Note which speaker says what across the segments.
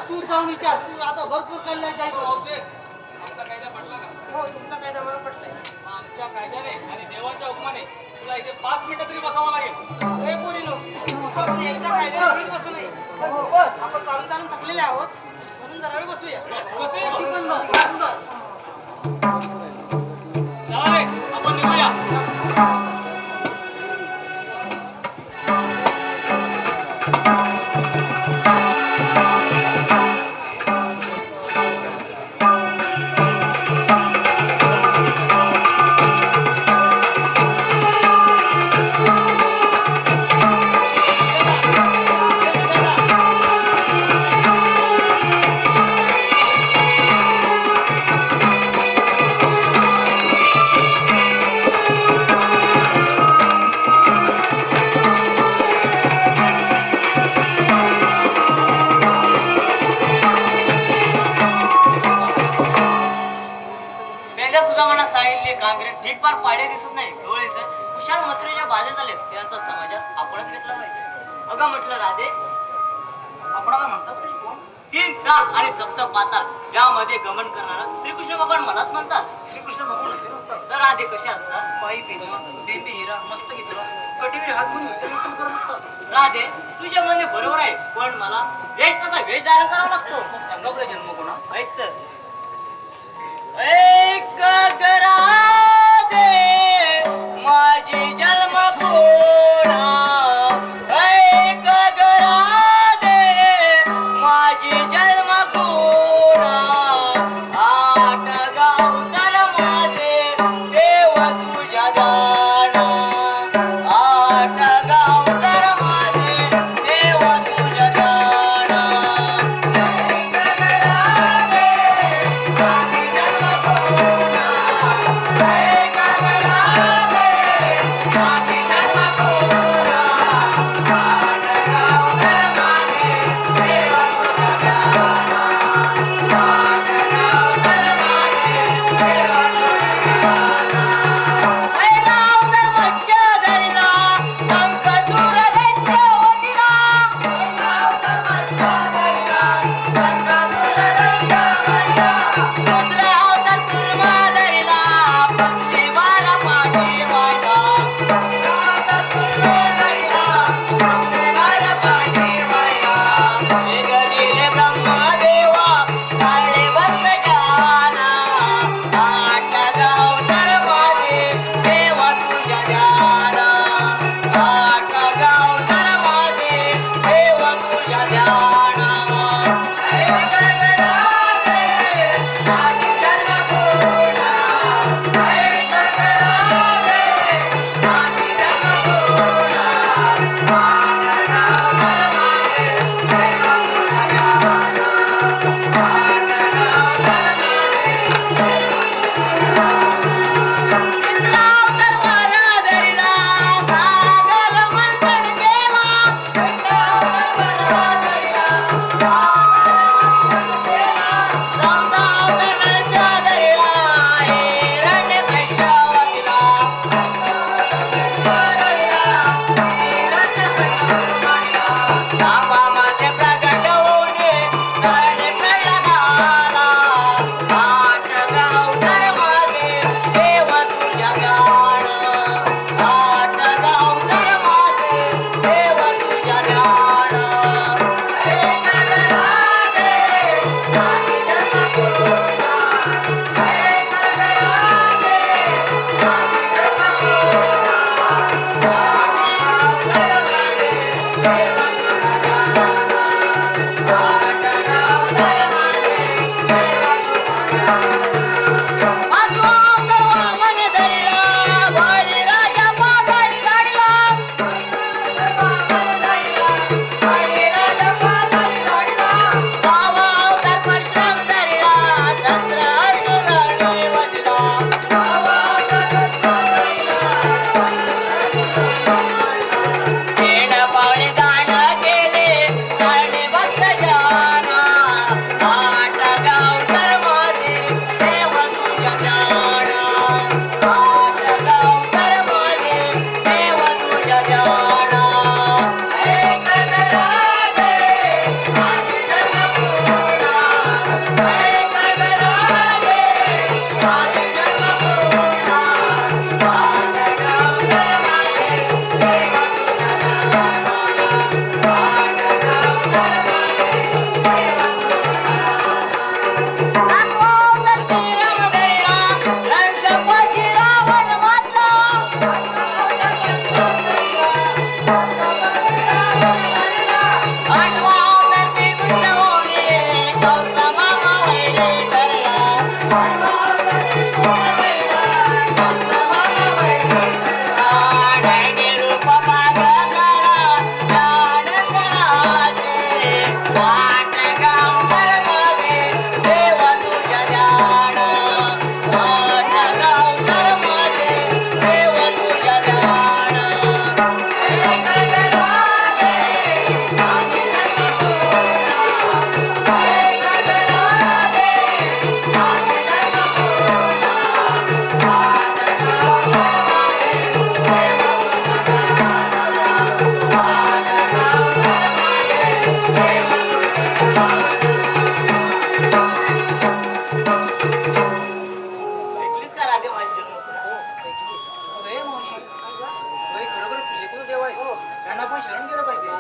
Speaker 1: तू जाऊन विचार. तू आता भरपूर कल्ला जायचं.
Speaker 2: आमचा कायदा पटला का?
Speaker 1: हो तुमचा कायदा मला पटलाय.
Speaker 2: आमच्या कायद्याने आणि देवाच्या हुकमाने तुला इथे 5 मिनिटं तरी बसावं लागेल.
Speaker 1: ए पोरीनो, फक्त एकदा कायद्याला वेळी बसू नये. बस आपण चालून चालून थकलेले आहोत म्हणून जरा वेळ बसूया.
Speaker 2: बसे.
Speaker 1: ती पण बस.
Speaker 2: चला रे, आपण निघूया.
Speaker 3: काँक्रीट ठीक फार पाडे दिसत नाही डोळे तर कुशाल मथुरेच्या बाधे झालेत त्यांचा समाजात आपणच घेतला पाहिजे. अगं म्हटलं राधे आपणाला म्हणतात तरी कोण 3 ताल आणि सप्त पाताल यामध्ये गमन करणारा श्रीकृष्ण भगवान मलाच म्हणतात.
Speaker 1: श्रीकृष्ण भगवान असे नसतात.
Speaker 3: तर राधे कसे असतात?
Speaker 1: पायी पेदवा बेंबी हिरा मस्त घेतला कटीवर हात घेऊन विठ्ठल करत असतात.
Speaker 3: राधे तुझे म्हणणे बरोबर आहे पण मला वेश तसा वेश धारण करावा लागतो.
Speaker 1: मग सांगा बरं जन्म कोणा
Speaker 3: ऐक तर ऐक गराधे माझी जन्म कोणा ऐक गराधे माझी जन्म कोणा आठ गाव तर माझे देव तुझ्या दाना आठ गाव तर माझे देव तुझ्या दाना गौसा मामा वैरे ठरला डॅडी रूप मागणारा लाडकराचे वाट गावकरमध्ये देव तुझ्या ध्यान वाट गावकरमध्ये देव तुझ्या ध्यान ऐकलीस का राधे माझी जन्मकथा?
Speaker 2: अरे मावशी, बाई खरोखर शिकून देव आहे. त्यांना आपण शरण केलं पाहिजे.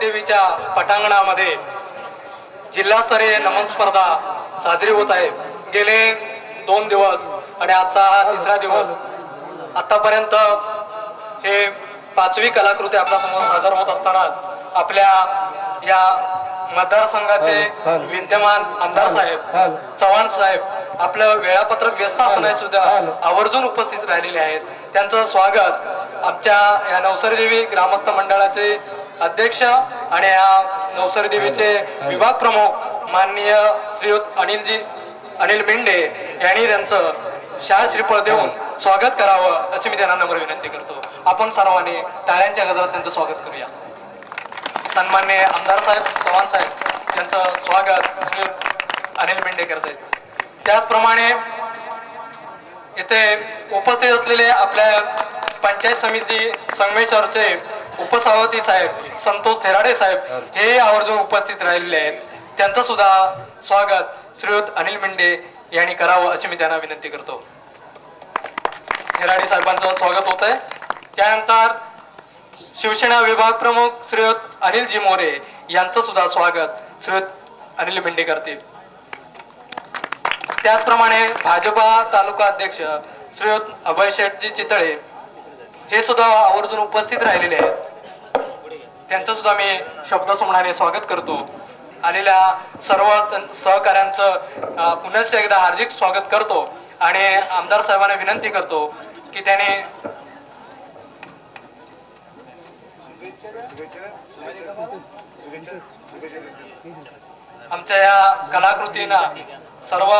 Speaker 2: देवीच्या पटांगणामध्ये जिल्हास्तरीय नमन स्पर्धा साजरी होत आहे. गेले 2 दिवस आणि आजचा हा 3रा दिवस. आतापर्यंत हे 5वी कलाकृती आपल्या समोर सादर होत असताना आपल्या या मतदारसंघाचे विद्यमान आमदार साहेब चव्हाण साहेब आपलं वेळापत्रक व्यस्त असताना सुद्धा आवर्जून उपस्थित राहिलेले आहेत. त्यांचं स्वागत आमच्या या नवसरी देवी ग्रामस्थ मंडळाचे अध्यक्ष आणि या नवसरी देवीचे विभाग प्रमुख माननीय श्रीयुत अनिल मेंढे यांनी त्यांचं शाल श्रीफळ देऊन स्वागत करावं अशी मी त्यांना नम्र विनंती करतो. आपण सर्वांनी टाळ्यांच्या गजरात त्यांचं स्वागत करूया. सन्माननीय आमदार साहेब, चव्हाण साहेब यांचं स्वागत श्री अनिल मेंढे करत आहेत. त्याचप्रमाणे इथे उपस्थित असलेले आपल्या पंचायत समिती संगमेश्वरचे उपसभापती साहेब संतोष थेराडे साहेब हे आवर्जून उपस्थित राहिलेले आहेत. त्यांचं सुद्धा स्वागत श्रीयुत अनिल मेंढे यांनी करावं अशी मी त्यांना विनंती करतो. थेराडे साहेबांचं स्वागत होत आहे. त्यानंतर शिवसेना विभाग प्रमुख श्रीयुत अनिलजी मोरे यांचं सुद्धा स्वागत श्रीयुत अनिल मेंढे करतील. त्याचप्रमाणे भाजपा तालुका अध्यक्ष श्रीयुत अभय शेठजी चितळे हे सुद्धा आवर्जून उपस्थित राहिलेले आहेत. त्यांचं सुद्धा मी शब्दसुमनाने स्वागत करतो. आलेल्या सर्व सहकाऱ्यांचं पुनश्च एकदा हार्दिक स्वागत करतो आणि आमदार साहेबांना विनंती करतो की त्याने आमच्या या कलाकृतींना सर्व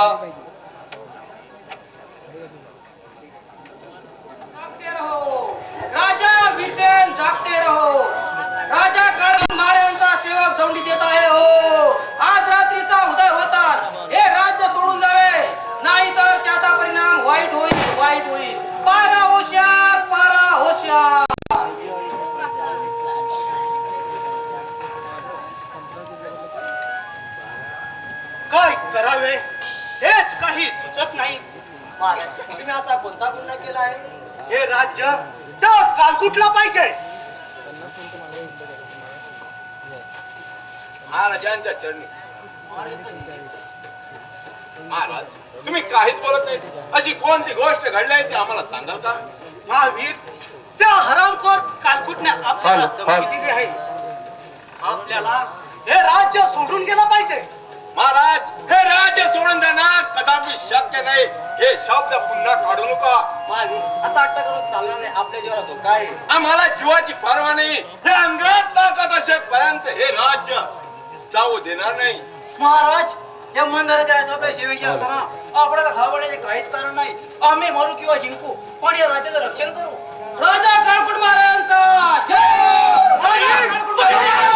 Speaker 1: जागते रहो राजा भीमसेन, जागते रहो राजा काळू महाराजांचा सेवक दौंडी देत आहे हो. आज रात्रीचा उदय होतात हे राज्य सोडून जावे, नाही तर त्याचा परिणाम वाईट होईल, वाईट होईल. पारा होशार, पारा होशार.
Speaker 4: काय करावे हेच काही सुचत नाही.
Speaker 3: महाराज तुम्ही असा कोणता गुन्हा केला आहे?
Speaker 4: हे राज्य त्या कालकुटला पाहिजे.
Speaker 5: महाराजांच्या चरणी. महाराज तुम्ही काहीच बोलत नाही. अशी कोणती गोष्ट घडली ती आम्हाला सांगाल का?
Speaker 4: महावीर त्या हरामखोर कालकुटने आपल्याला धमकी दिली आहे. आपल्याला हे राज्य सोडून गेलं पाहिजे.
Speaker 5: महाराज हे राज्य सोडून देणार कदापि शक्य नाही. हे शब्द पुन्हा काढू नका.
Speaker 3: महावीर असा अट्ट करून चालणार नाही. आपल्या जीवाला धोका आहे.
Speaker 5: आम्हाला जीवाची पर्वा नाही. हे अंगात ताकद असेपर्यंत हे राज्य जाऊ देणार नाही.
Speaker 3: महाराज या मंदिराच्या झोपे सेवेची असताना आपल्याला घाबरण्याचे काहीच कारण नाही. आम्ही मरू किंवा जिंकू पण या राज्याचं रक्षण करू.
Speaker 1: राजा काळकुट महाराजांचा जय. राजा काळकुट महाराजांचा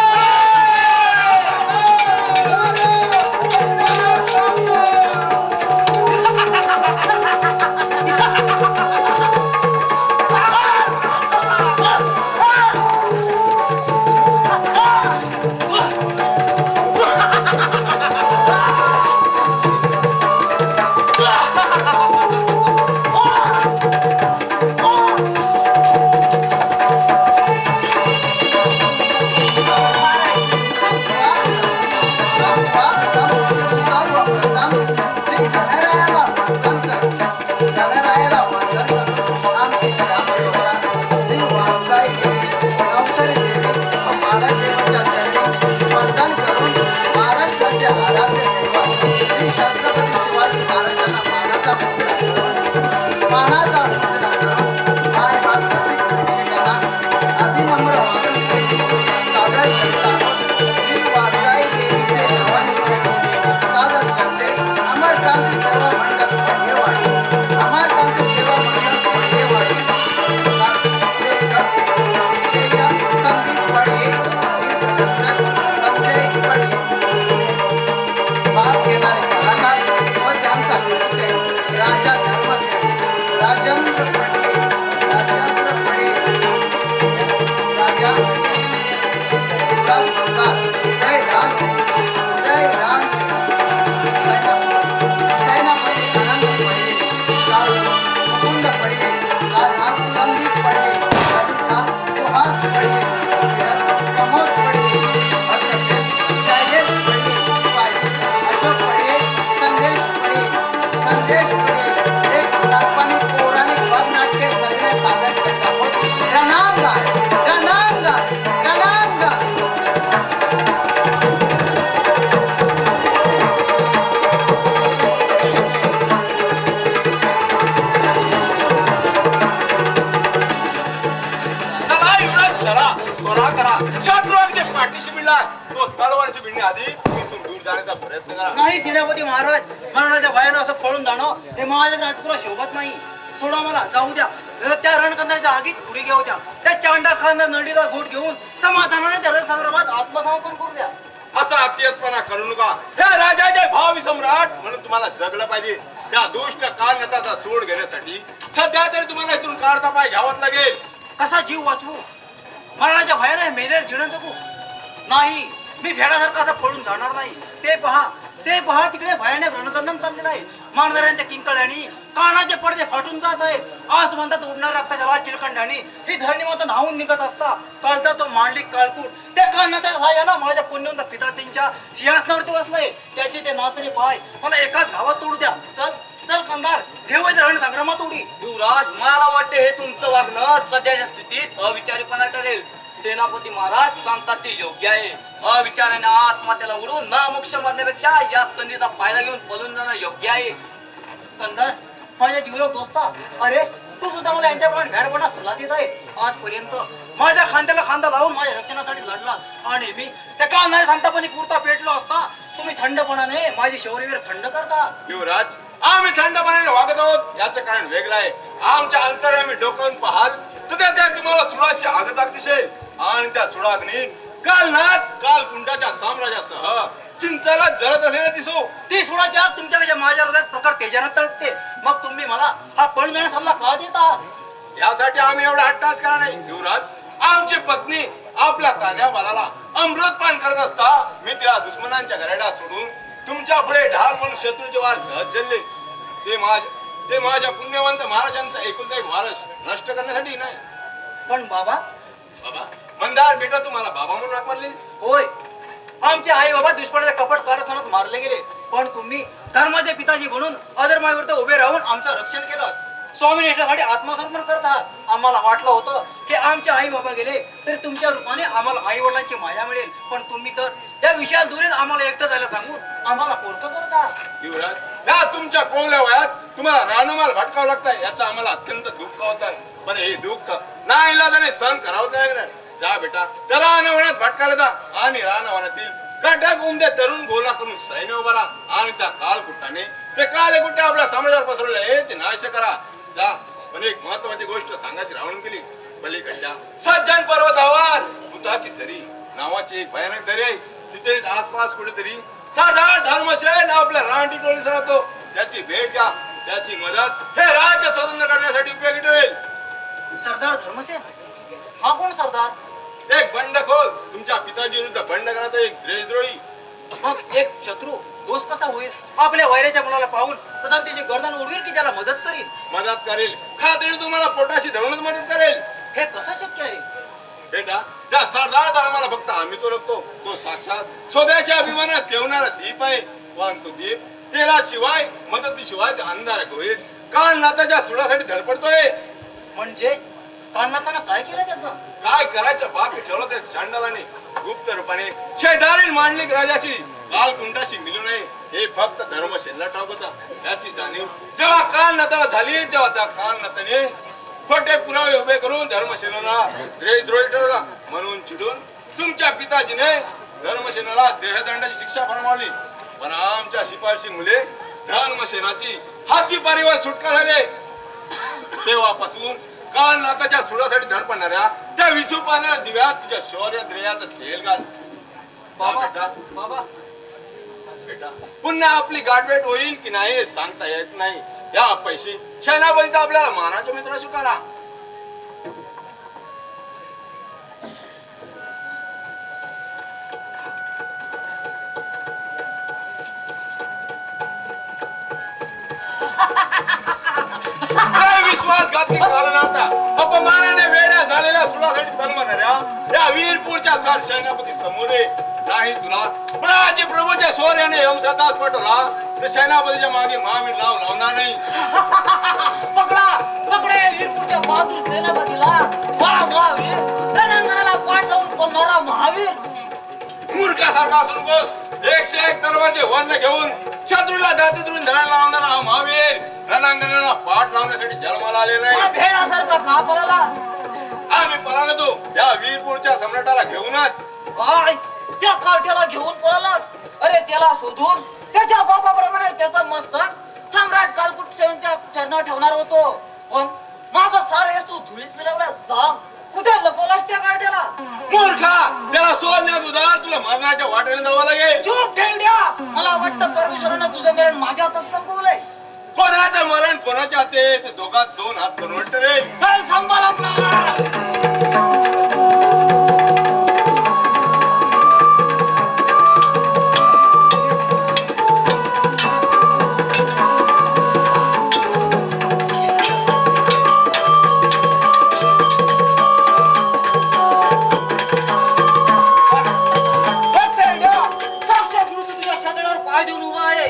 Speaker 3: नाही सेनापती महाराज, महाराजाच्या भयानं असं पळून जाणं हे महाराज राजपुरा शोभत नाही.
Speaker 4: सोडा मला जाऊ द्या. त्या रणकंदाच्या आगीत उडी घेऊ द्या. त्या चांडा खांदा नडीला घोट घेऊन समाधानाने त्या रणसंग्रामात आत्मसमर्पण करू द्या.
Speaker 5: असा अतियतपणा करू नका. ह्या राजाचे भावी सम्राट म्हणून तुम्हाला जगलं पाहिजे. त्या दुष्ट कालनेताचा सूड घेण्यासाठी सध्या तरी तुम्हाला इथून काढता पाय घ्यावाच लागेल.
Speaker 4: कसा जीव वाचवू? मरणाच्या भयाने मेलेर जिणं जगू नाही. मी भेडासारखा असा पळून जाणार नाही. ते पहा तिकडे भयाने रणकंदन चाललेलं आहे. मारणाऱ्यांच्या किंकळ्यानी कानाचे पडदे फाटून जात आहेत. आज म्हणतात उडणार रक्ताच्या लाल चिलखंडाने ही धरणी मात्र न्हावून निघत असता कालचा तो मांडलिक काळकूट त्या कानाच्या साह्याला माझ्या पुण्यवंत पिता त्यांच्या सिंहासनावरती बसलाय. त्याचे ते नाचरे पाय मला एकाच घावात तोडू द्या. चल चल कंदार घेऊ रण संग्रामात उडी.
Speaker 3: युवराज, मला वाटते हे तुमचं वागणं सध्याच्या स्थितीत अविचारीपणा ठरेल. सेनापती महाराज सांगतात ते योग्य आहे. अविचाराने आत्महत्याला उडून ना मोक्ष मरण्यापेक्षा या संधीचा फायदा घेऊन पळून जाणं योग्य आहे.
Speaker 4: कंदार माझ्या जीवलग दोस्ता, अरे तू सुद्धा मला यांच्याप्रमाणे भॅडपणा सल्ला देत आहेस. आजपर्यंत माझ्या खांद्याला खांदा लावून माझ्या रक्षणासाठी लढलास आणि मी त्या का नाही सांगतापणी पुरता पेटलो असता तुम्ही थंडपणाने माझी शौर्यवीर थंड करता.
Speaker 5: युवराज, आम्ही थंडपणाने वागत आहोत याचं कारण वेगळं आहे. आमच्या अंतर्यामी डोकावून पाहाल तर त्या तुम्हाला सुडाची आगताक दिसेल आणि त्या सुडाग्नी काल कुंडाच्या साम्राज्यासह चिंचाला जळत असलेला दिसो.
Speaker 4: ती सुडाची आग तुमच्यापेक्षा माझ्या हृदयात प्रकार तेजानं तळपते. मग तुम्ही मला हा पळून जाण्याचा सल्ला का देता?
Speaker 5: यासाठी आम्ही एवढा हट्टास करा नाही. युवराज, आमची पत्नी आपल्या तान्या बाळाला अमृतपान करत असता मी त्या दुश्मनांच्या घराडा सोडून तुमच्या पुढे ढाल म्हणून शत्रूचे वार सहज झेलले. ते माझ्या पुण्यवंत महाराजांचा एकुलता एक वारस नष्ट करण्यासाठी नाही.
Speaker 4: पण बाबा
Speaker 5: मंदार बेटा, तुम्हाला बाबा म्हणून हाक मारलीस?
Speaker 4: होय, आमचे आई बाबा दुष्पणाच्या कपट कारस्थानात मारले गेले. पण तुम्ही धर्माचे पिताजी म्हणून अधर्माविरुद्ध उभे राहून आमचं रक्षण केलं. स्वामी निष्ठेसाठी आत्मसमर्पण करत आहात. आम्हाला वाटलं होतं की आमचे आई बाबा गेले तरी तुमच्या रूपाने आम्हाला आई वडिलांची माया मिळेल. पण तुम्ही तर या विशाल दुरीत आम्हाला एकटं जायला सांगून आम्हाला पोरकं करत आहात.
Speaker 5: युवराज, या तुमच्या कोवल्या वयात तुम्हाला रानमाल भटकावं लागतंय याचं आम्हाला अत्यंत दुःख होत आहे. पण हे दुःख नाईलाजाने सहन करावं लागणार. जा बेटा, त्या रानवनात भटकायला जा आणि रानवनातील काटा उमदे तरुण गोला करून सैन्य उभारा आणि त्या कालकुट्टाने ते कालकुट्टे आपल्या समाजावर पसरवले आहे ते नाश करा. जा. पण एक महत्वाची गोष्ट सांगायची रावण केली. पलीकडच्या सज्जन पर्वतावर भूताची दरी नावाची एक भयानक दरी आहे. तिथे आसपास कुठेतरी साधा धर्मसेन आपल्या रानटी टोळीस राहतो. त्याची भेट घ्या. त्याची मदत हे राज्य स्वतंत्र करण्यासाठी उपयोगी ठरेल.
Speaker 4: सरदार धर्मसेन? हा कोण सरदार?
Speaker 5: एक बंडखोर, तुमच्या पिताजी विरुद्ध बंड करण्याचा एक देशद्रोही.
Speaker 4: मग एक शत्रू दोष कसा होईल? आपल्या वैराच्या मुलाला पाहून प्रथम त्याची गर्दन उडवील की त्याला मदत करील?
Speaker 5: मदत करेल. खात्री तुम्हाला पोटाशी धरूनच मदत करेल.
Speaker 4: हे कसं शक्य आहे?
Speaker 5: बेटा, त्या सरदार धर्माला फक्त आम्ही ओळखतो. तो साक्षात स्वदेशी अभिमानात ठेवणारा दीप आहे. पण तो दीप तेलाशिवाय मदतीशिवाय अंधार होईल. काल नाताच्या सुडासाठी धडपडतोय.
Speaker 4: म्हणजे कान्हाताना काय केलं त्याचं?
Speaker 5: काय करायचं बाकी ठेवलं त्या चांडालाने गुप्त रूपाने शेजारील मांडलिक राजाची कालकुंडाशी मिळू नये हे फक्त धर्मसेनला ठाऊक होता. त्याची जाणीव जेव्हा कालनाताला झाली तेव्हा त्या कालनाताने खोटे पुरावे उभे करून धर्मसेनाला देशद्रोही ठरवला. म्हणून चिडून तुमच्या पिताजीने धर्मसेनाला देहदंडाची शिक्षा फरमावली. पण आमच्या शिपारशी मुले धर्मसेनाची हाती पारीवर सुटका झाले. तेव्हापासून काल नाताच्या सुडासाठी धडपडणाऱ्या त्या विसुपाना दिव्यात तुझ्या शौर्य द्रेयाचं खेळ घाल.
Speaker 4: बाबा
Speaker 5: बेटा, पुन्हा आपली गाठभेट होईल की नाही हे सांगता येत नाही. या पैसे सेनापती आपल्याला मानाचे मित्र स्वीकारा. विश्वासघाती कालनाता अपमानाने वेड्या झालेल्या सुडासाठी तलमणाऱ्या या वीरपूरच्या सर सेनापती समोरे नाही तुला राजे प्रभूच्या शौर्याने यमसदास पटवला तर सेनापतीच्या मागे महावीर नाव लावणार नाही.
Speaker 3: पकडे वीरपूरच्या बहादूर सेनापतीला. महावीर रणांगणाला पाठ लावून पळणारा महावीर.
Speaker 5: मूर्खासारखा असून नकोस. 101 तलवारचे वर्ण घेऊन शत्रूला दातीतून धरायला लावणारा हा महावीर रणांगणाला पाठ लावण्यासाठी जन्माला आलेला नाही.
Speaker 3: भेडासारखा का पळाला?
Speaker 5: आम्ही पळाला तो या वीरपूरच्या सम्राटाला घेऊनच.
Speaker 3: काय त्या काठ्याला घेऊन पळालास? अरे त्याला शोधून त्याच्या बापाप्रमाणे त्याचा मस्तक सम्राट कालकुटच्या चरणावर ठेवणार होतो. पण माझा सारे तू धुळीस मिळवला सांग कुठे लपवलास त्या गाड्याला
Speaker 5: मूर्खा त्याला सोडण्यात उदाहरण तुला मरणाच्या वाटेला जावं लागेल.
Speaker 3: चूप ठेवड्या मला वाटतं परमेश्वरानं तुझं मरण माझ्या हातात संपवलंय
Speaker 5: कोणाचं मरण कोणाच्या हाते ते दोघात दोन हात करून वाटत रे.
Speaker 3: चल सांभाळ आपला साक्षात गुरु तुझ्या सदनावर पाय देऊन उभा आहे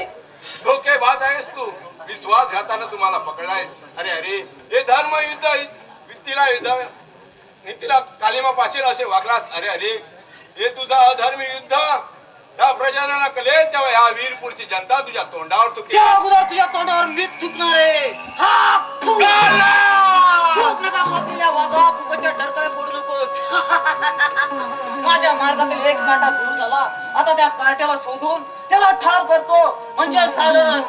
Speaker 5: धोकेबाज आहेस तू. विश्वासघातानं तुम्हाला पकडलायस. अरे अरे हे धर्म युद्ध नीतीला युद्ध नीतीला कालिमा पाशील असे वागलास. अरे अरे हे तुझा अधर्मी युद्ध त्या प्रजाला कळेल तेव्हा ह्या वीरपूरची जनता तुझ्या तोंडावर तुकेल.
Speaker 3: त्या अगोदर तुझ्या तोंडावर मीठ थुकणार आहे हा फू. चूप नका आपल्या वागा फुकटच्या डरकाय पडू नकोस माझ्या मार्गातील एक काटा दूर झाला आता त्या कार्ट्याला शोधून त्याला ठार करतो म्हणजे झालं